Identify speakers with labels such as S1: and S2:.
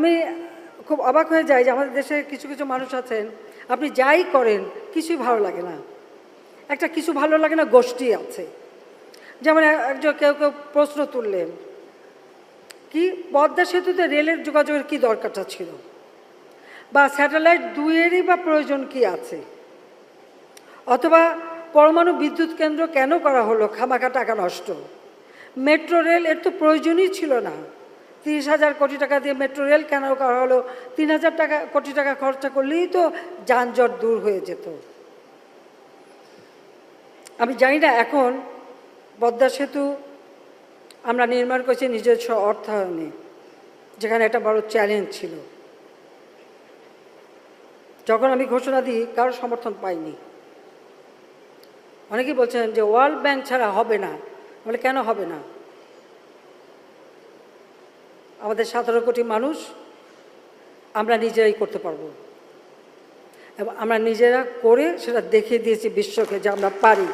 S1: আমি খুব অবাক হয়ে যাই যে আমাদের দেশে কিছু কিছু মানুষ আছেন, আপনি যাই করেন কিছুই ভালো লাগে না। একটা কিছু ভালো লাগে না গোষ্ঠী আছে। যেমন একজন কেউ কেউ প্রশ্ন তুললেন, কি পদ্মা সেতুতে রেলের যোগাযোগের কি দরকারটা ছিল, বা স্যাটেলাইট দুইয়েরই বা প্রয়োজন কি আছে, অথবা পরমাণু বিদ্যুৎ কেন্দ্র কেন করা হলো, খামাখা টাকা নষ্ট। মেট্রো রেল এর তো প্রয়োজনই ছিল না। 30,000 কোটি টাকা দিয়ে মেট্রো রেল কেন করা হলো? 3,000 কোটি টাকা খরচা করলেই তো যানজট দূর হয়ে যেত। আমি জানি না এখন পদ্মা সেতু আমরা নির্মাণ করেছি নিজস্ব অর্থায়নে, যেখানে একটা বড় চ্যালেঞ্জ ছিল। যখন আমি ঘোষণা দিই কারোর সমর্থন পাইনি। অনেকেই বলছেন যে ওয়ার্ল্ড ব্যাংক ছাড়া হবে না। বলে কেন হবে না? আমাদের 17 কোটি মানুষ, আমরা নিজেরাই করতে পারবো, এবং আমরা নিজেরা করে সেটা দেখিয়ে দিয়েছি বিশ্বকে যে আমরা পারি।